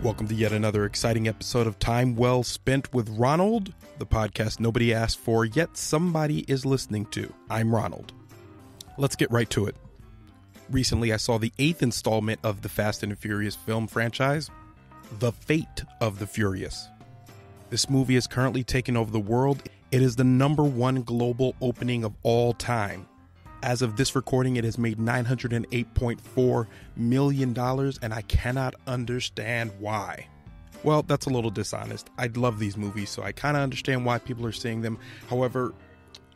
Welcome to yet another exciting episode of Time Well Spent with Ronald, the podcast nobody asked for, yet somebody is listening to. I'm Ronald. Let's get right to it. Recently, I saw the 8th installment of the Fast and Furious film franchise, The Fate of the Furious. This movie is currently taking over the world. It is the #1 global opening of all time. As of this recording, it has made $908.4 million, and I cannot understand why. Well, that's a little dishonest. I love these movies, so I kind of understand why people are seeing them. However,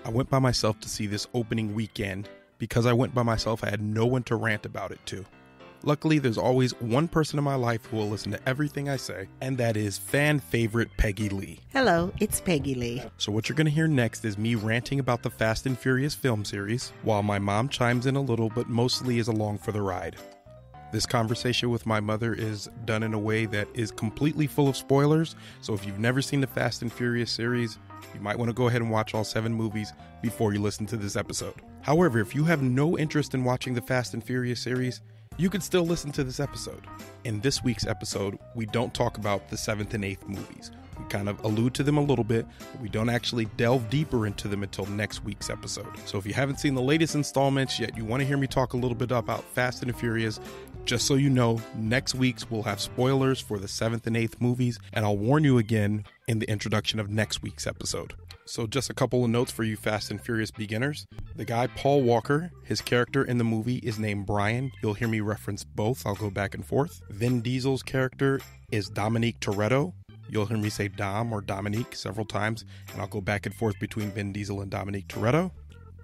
I went by myself to see this opening weekend. Because I went by myself, I had no one to rant about it to. Luckily, there's always one person in my life who will listen to everything I say, and that is fan favorite Peggy Lee. Hello, it's Peggy Lee. So what you're going to hear next is me ranting about the Fast and Furious film series, while my mom chimes in a little, but mostly is along for the ride. This conversation with my mother is done in a way that is completely full of spoilers, so if you've never seen the Fast and Furious series, you might want to go ahead and watch all 7 movies before you listen to this episode. However, if you have no interest in watching the Fast and Furious series, you can still listen to this episode. In this week's episode, we don't talk about the 7th and 8th movies. We kind of allude to them a little bit, but we don't actually delve deeper into them until next week's episode. So if you haven't seen the latest installments yet, you want to hear me talk a little bit about Fast and Furious, just so you know, next week's we'll have spoilers for the 7th and 8th movies, and I'll warn you again in the introduction of next week's episode. So just a couple of notes for you Fast and Furious beginners. The guy Paul Walker, his character in the movie is named Brian. You'll hear me reference both. I'll go back and forth. Vin Diesel's character is Dominique Toretto. You'll hear me say Dom or Dominique several times, and I'll go back and forth between Vin Diesel and Dominique Toretto.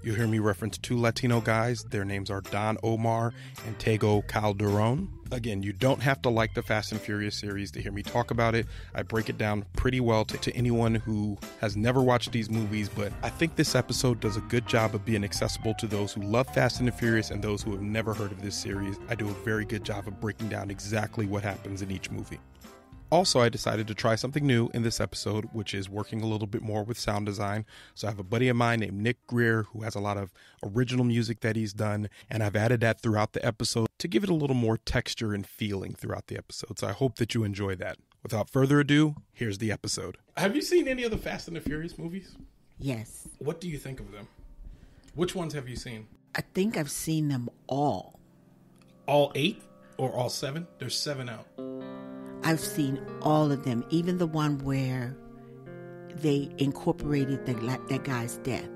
You'll hear me reference 2 Latino guys. Their names are Don Omar and Tego Calderon. Again, you don't have to like the Fast and Furious series to hear me talk about it. I break it down pretty well to anyone who has never watched these movies, but I think this episode does a good job of being accessible to those who love Fast and the Furious and those who have never heard of this series. I do a very good job of breaking down exactly what happens in each movie. Also, I decided to try something new in this episode, which is working a little bit more with sound design. So I have a buddy of mine named Nick Greer who has a lot of original music that he's done, and I've added that throughout the episode to give it a little more texture and feeling throughout the episode. So I hope that you enjoy that. Without further ado, here's the episode. Have you seen any of the Fast and the Furious movies? Yes. What do you think of them? Which ones have you seen? I think I've seen them all. All 8 or all 7? There's 7 out. I've seen all of them, even the one where they incorporated that guy's death.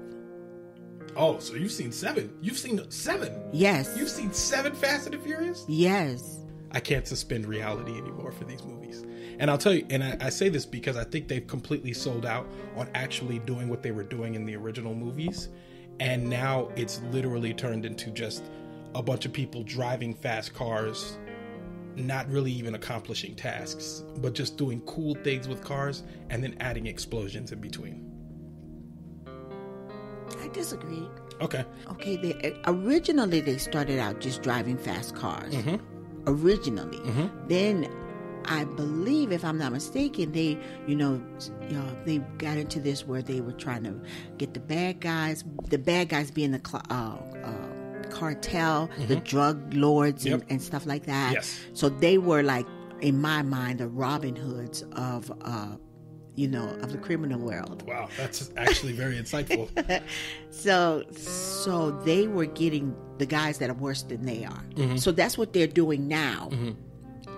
Oh, so you've seen 7. You've seen 7? Yes. You've seen 7 Fast and the Furious? Yes. I can't suspend reality anymore for these movies. And I'll tell you, and I say this because I think they've completely sold out on actually doing what they were doing in the original movies. And now it's literally turned into just a bunch of people driving fast cars, not really even accomplishing tasks, but just doing cool things with cars and then adding explosions in between. I disagree. Okay. Originally they started out just driving fast cars. Mm-hmm. Originally. Mm-hmm. Then I believe, if I'm not mistaken, they got into this where they were trying to get the bad guys being the cartel, mm-hmm. the drug lords, yep. and stuff like that. Yes. So they were, like, in my mind, the Robin Hoods of the criminal world. Wow, that's actually very insightful. So they were getting the guys that are worse than they are. Mm-hmm. So that's what they're doing now. Mm-hmm.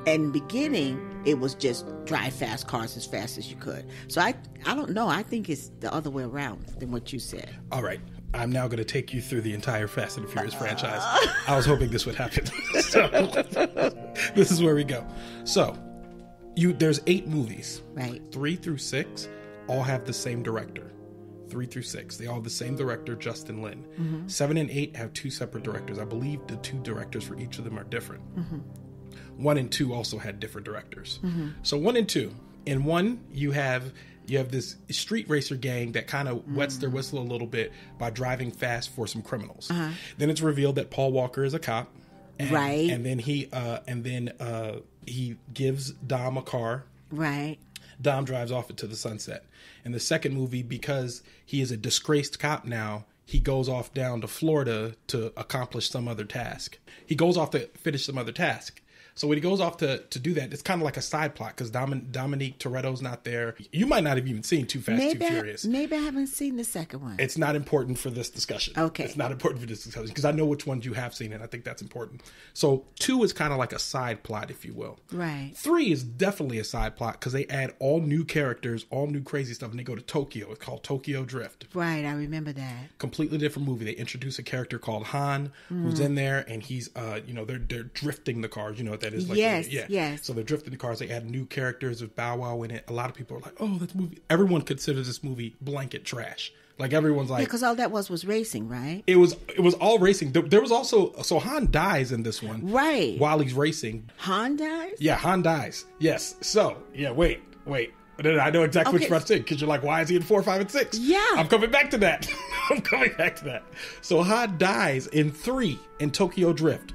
In the beginning, it was just drive fast cars as fast as you could. So I don't know. I think it's the other way around than what you said. All right. I'm now going to take you through the entire Fast and the Furious franchise. I was hoping this would happen. So this is where we go. So there's 8 movies. Right. 3 through 6 all have the same director. 3 through 6. They all have the same director, Justin Lin. Mm-hmm. 7 and 8 have 2 separate directors. I believe the 2 directors for each of them are different. Mm-hmm. 1 and 2 also had different directors. Mm-hmm. So 1 and 2. In 1, you have this street racer gang that kind of wets their whistle a little bit by driving fast for some criminals. Uh-huh. Then it's revealed that Paul Walker is a cop. Right. And then he gives Dom a car. Right. Dom drives off into the sunset. In the second movie, because he is a disgraced cop now, he goes off down to Florida to accomplish some other task. He goes off to finish some other task. So when he goes off to do that, it's kind of like a side plot because Dominique Toretto's not there. You might not have even seen Too Fast, Too Furious. Maybe I haven't seen the second one. It's not important for this discussion. Okay. It's not important for this discussion because I know which ones you have seen, and I think that's important. So 2 is kind of like a side plot, if you will. Right. 3 is definitely a side plot because they add all new characters, all new crazy stuff, and they go to Tokyo. It's called Tokyo Drift. Right, I remember that. Completely different movie. They introduce a character called Han, who's in there, and he's, they're drifting the cars. You know what that is? Like, yes. So they're drifting the cars. They add new characters with Bow Wow in it. A lot of people are like, "Oh, this movie." Everyone considers this movie blanket trash. Like everyone's like, because all that was racing, right? It was all racing. There was also Han dies in this one, right? While he's racing, Han dies. Yeah, Han dies. Yes. So yeah, wait. I know exactly what you're about to say because you're like, why is he in 4, 5, and 6? Yeah, I'm coming back to that. So Han dies in 3 in Tokyo Drift.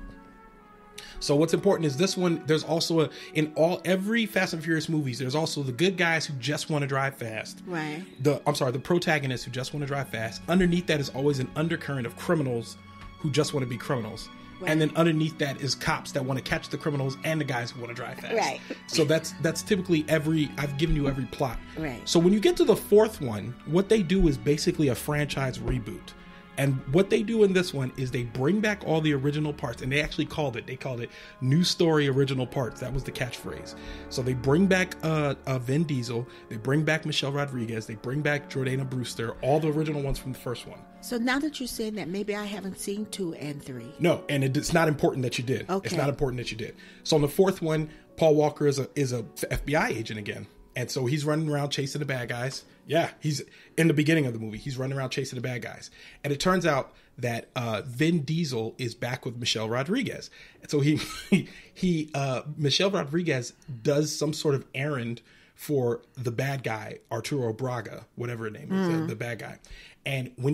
So what's important is this one, there's also every Fast and Furious movies, there's also the good guys who just want to drive fast. Right. The protagonists who just want to drive fast. Underneath that is always an undercurrent of criminals who just want to be criminals. Right. And then underneath that is cops that want to catch the criminals and the guys who want to drive fast. Right. So that's typically I've given you every plot. Right. So when you get to the 4th one, what they do is basically a franchise reboot. And what they do in this one is they bring back all the original parts, and they called it New Story Original Parts. That was the catchphrase. So they bring back Vin Diesel, they bring back Michelle Rodriguez, they bring back Jordana Brewster, all the original ones from the first one. So now that you're saying that, maybe I haven't seen 2 and 3. No, and it's not important that you did. Okay. It's not important that you did. So on the 4th one, Paul Walker is a FBI agent again. And so he's running around chasing the bad guys. Yeah, he's in the beginning of the movie. He's running around chasing the bad guys. And it turns out that Vin Diesel is back with Michelle Rodriguez. And so Michelle Rodriguez does some sort of errand for the bad guy, Arturo Braga, whatever her name is, the bad guy. And when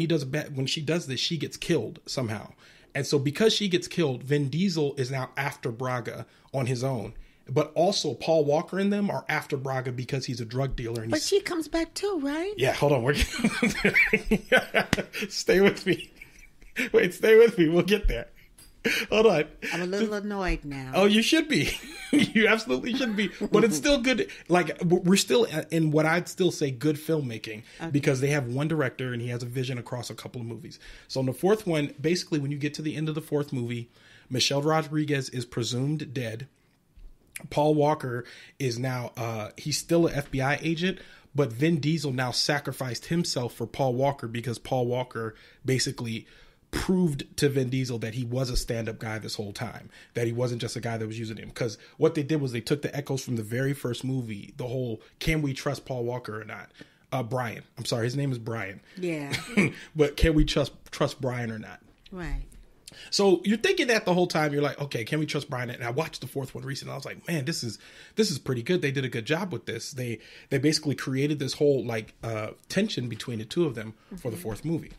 she does this, she gets killed somehow. And so because she gets killed, Vin Diesel is now after Braga on his own. But also Paul Walker and them are after Braga because he's a drug dealer. And but she comes back too, right? Yeah, hold on. Stay with me. Wait, stay with me. We'll get there. Hold on. I'm a little annoyed now. Oh, you should be. You absolutely should be. But it's still good. Like, we're still in what I'd still say good filmmaking, because they have one director and he has a vision across a couple of movies. So in the 4th one, basically when you get to the end of the 4th movie, Michelle Rodriguez is presumed dead. Paul Walker is now, he's still an FBI agent, but Vin Diesel now sacrificed himself for Paul Walker because Paul Walker basically proved to Vin Diesel that he was a stand-up guy this whole time, that he wasn't just a guy that was using him. Because what they did was they took the echoes from the very first movie, the whole, can we trust Paul Walker or not? Brian. I'm sorry, his name is Brian. Yeah. But can we trust Brian or not? Right. So you're thinking that the whole time. You're like, okay, can we trust Brian? And I watched the 4th one recently. I was like, man, this is pretty good. They did a good job with this. They basically created this whole tension between the two of them for the 4th movie.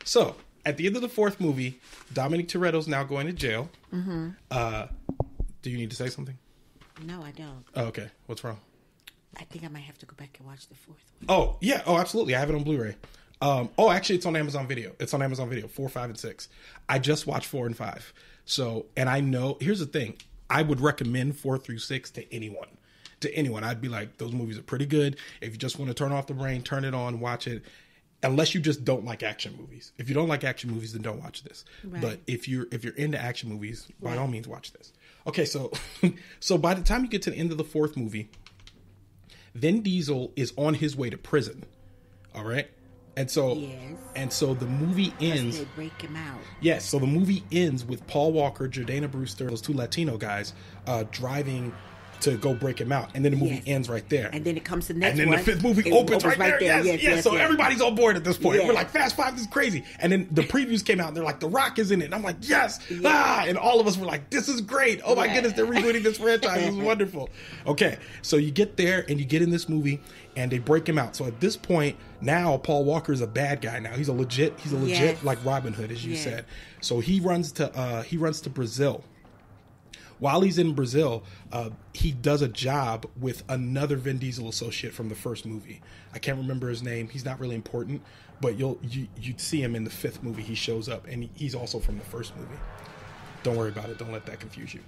So at the end of the 4th movie, Dominic Toretto's now going to jail. Mm-hmm. Do you need to say something? No, I don't. Oh, okay. What's wrong? I think I might have to go back and watch the 4th one. Oh, yeah. Oh, absolutely. I have it on Blu-ray. Actually, it's on Amazon Video. 4, 5, and 6. I just watched 4 and 5. So, and I know, here's the thing. I would recommend 4 through 6 to anyone. I'd be like, those movies are pretty good. If you just want to turn off the brain, turn it on, watch it. Unless you just don't like action movies. If you don't like action movies, then don't watch this. Right. But if you're into action movies, by all means, watch this. Okay, so by the time you get to the end of the 4th movie, Vin Diesel is on his way to prison. All right? And so the movie ends. They break him out. Yes, so the movie ends with Paul Walker, Jordana Brewster, those 2 Latino guys, driving to go break him out, and then the movie ends right there. And then it comes to the next one. And then the 5th movie opens right there. Yes. So everybody's on board at this point. Yeah. We're like, Fast 5 is crazy. And then the previews came out, and they're like, The Rock is in it. And I'm like, yes. Yeah. And all of us were like, this is great. Oh my goodness, they're rebooting this franchise. This is wonderful. Okay, so you get there, and you get in this movie, and they break him out. So at this point, now Paul Walker is a bad guy. Now he's a legit like Robin Hood, as you said. So he runs to Brazil. While he's in Brazil, he does a job with another Vin Diesel associate from the first movie. I can't remember his name. He's not really important, but you'd see him in the 5th movie. He shows up, and he's also from the first movie. Don't worry about it. Don't let that confuse you.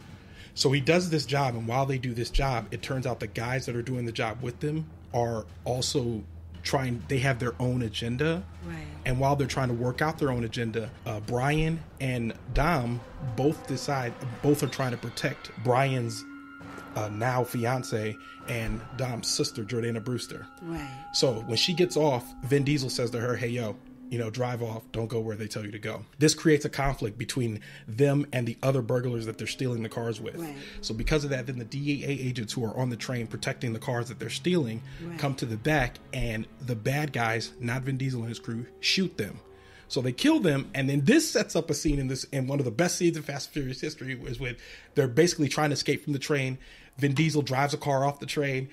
So he does this job, and while they do this job, it turns out the guys that are doing the job with them are also they have their own agenda. Right. And while they're trying to work out their own agenda, Brian and Dom both are trying to protect Brian's now fiance and Dom's sister, Jordana Brewster. Right. So when she gets off, Vin Diesel says to her, hey, yo, drive off. Don't go where they tell you to go. This creates a conflict between them and the other burglars that they're stealing the cars with. Right. So because of that, then the DEA agents who are on the train protecting the cars that they're stealing come to the back, and the bad guys, not Vin Diesel and his crew, shoot them. So they kill them, and then this sets up a scene in one of the best scenes in Fast and Furious history, is when they're basically trying to escape from the train. Vin Diesel drives a car off the train.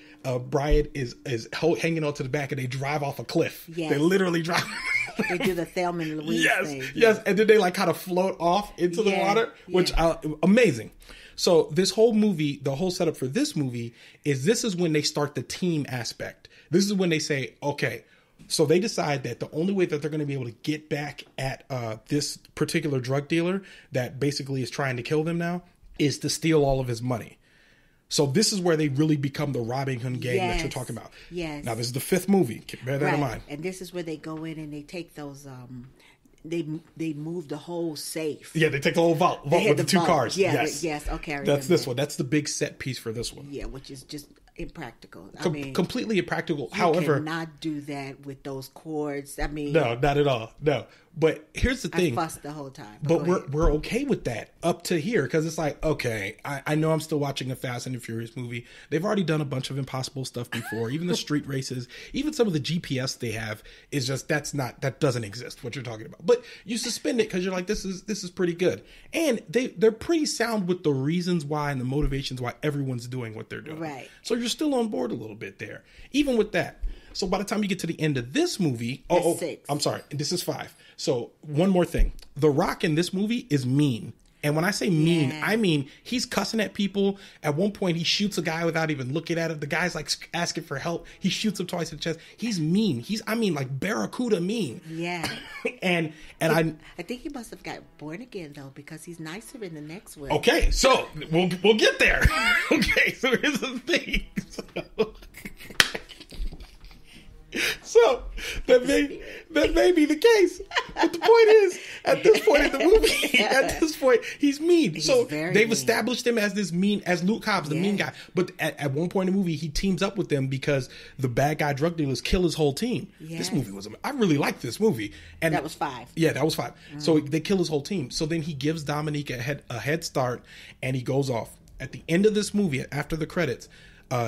Brian is hanging onto the back, and they drive off a cliff. Yes. They literally drive. They do the Thelma and Louise thing. Yes. And then they like kind of float off into the water, which amazing. So this whole movie, the whole setup for this movie is when they start the team aspect. This is when they say, okay, so they decide that the only way that they're going to be able to get back at this particular drug dealer that basically is trying to kill them now is to steal all of his money. So this is where they really become the Robin Hood gang that you're talking about. Yes. Now, this is the 5th movie. Bear that in mind. And this is where they go in and they take those, they move the whole safe. Yeah, they take the whole vault with the 2 cars. Yeah, yes. Okay, I remember. That's this one. That's the big set piece for this one. Yeah, which is just impractical. Completely impractical. You cannot do that with those cords. No, not at all. No. But here's the thing. I fussed the whole time. But we're okay with that up to here, because it's like, okay, I know I'm still watching a Fast and the Furious movie. They've already done a bunch of impossible stuff before. Even the street races, even some of the GPS they have is just that doesn't exist. What you're talking about, but you suspend it because you're like, this is pretty good, and they're pretty sound with the reasons why and the motivations why everyone's doing what they're doing. Right. So you're still on board a little bit there, even with that. So by the time you get to the end of this movie, 6. I'm sorry, this is 5. So one more thing. The Rock in this movie is mean. And when I say mean, I mean he's cussing at people. At one point, he shoots a guy without even looking at him. The guy's like asking for help. He shoots him twice in the chest. He's mean. Like Barracuda mean. Yeah. and I think he must have got born again though, because he's nicer in the next one. Okay, so we'll get there. Okay, so here's the thing. So that may be the case, but the point is, at this point in the movie, he's mean. They've established him as this mean, as Luke Hobbs, the mean guy. But at one point in the movie, he teams up with them because the bad guy drug dealers kill his whole team. Yes. This movie I really liked this movie, and that was 5. Yeah, that was 5. So they kill his whole team. So then he gives Dominique a head start, and he goes off. At the end of this movie, after the credits,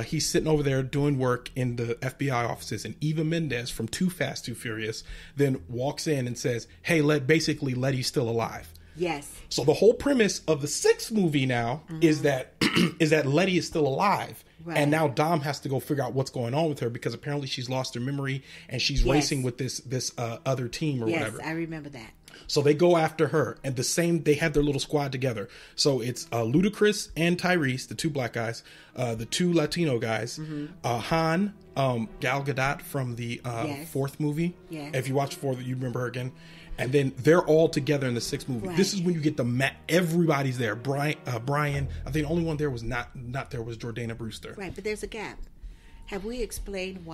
he's sitting over there doing work in the FBI offices, and Eva Mendes from Too Fast, Too Furious then walks in and says, hey, Letty's still alive. Yes. So the whole premise of the 6th movie now is that Letty is still alive. Right. And now Dom has to go figure out what's going on with her, because apparently she's lost her memory and she's racing with this other team or whatever. Yes, I remember that. So they go after her, and they have their little squad together. So it's Ludacris and Tyrese, the 2 black guys, the 2 Latino guys, Han, Gal Gadot from the 4th movie. Yes. If you watch 4th, you remember her again. And then they're all together in the 6th movie. Right. This is when you get everybody's there. Brian, I think the only one there was not there was Jordana Brewster. Right, but there's a gap. Have we explained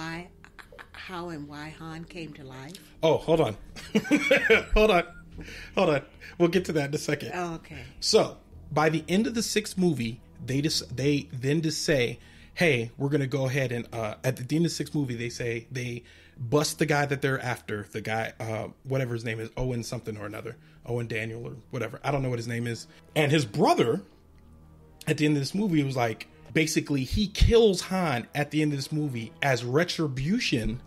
how and why Han came to life? Oh, hold on. Hold on. We'll get to that in a second. Oh, okay. So by the end of the 6th movie, they then say, hey, we're going to go ahead and at the end of the 6th movie, they bust the guy that they're after, the guy, whatever his name is, Owen something or another, Owen Daniel or whatever. I don't know what his name is. And his brother at the end of this movie was like, basically he kills Han at the end of this movie as retribution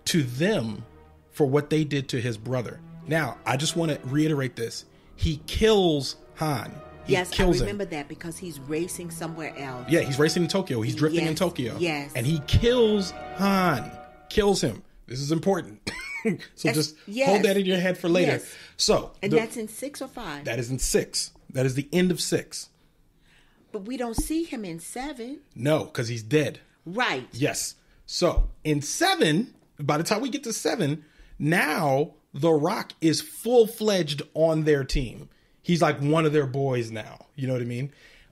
to them for what they did to his brother. Now, I just want to reiterate this. He kills Han. Yes, I remember that, because he's racing somewhere else. Yeah, he's racing in Tokyo. He's drifting in Tokyo. Yes. And he kills Han. Kills him. This is important. So just hold that in your head for later. Yes. So, that's in 6 or 5? That is in 6. That is the end of 6. But we don't see him in 7. No, because he's dead. Right. Yes. So in 7, by the time we get to 7, now The Rock is full-fledged on their team. He's like one of their boys now. You know what I mean?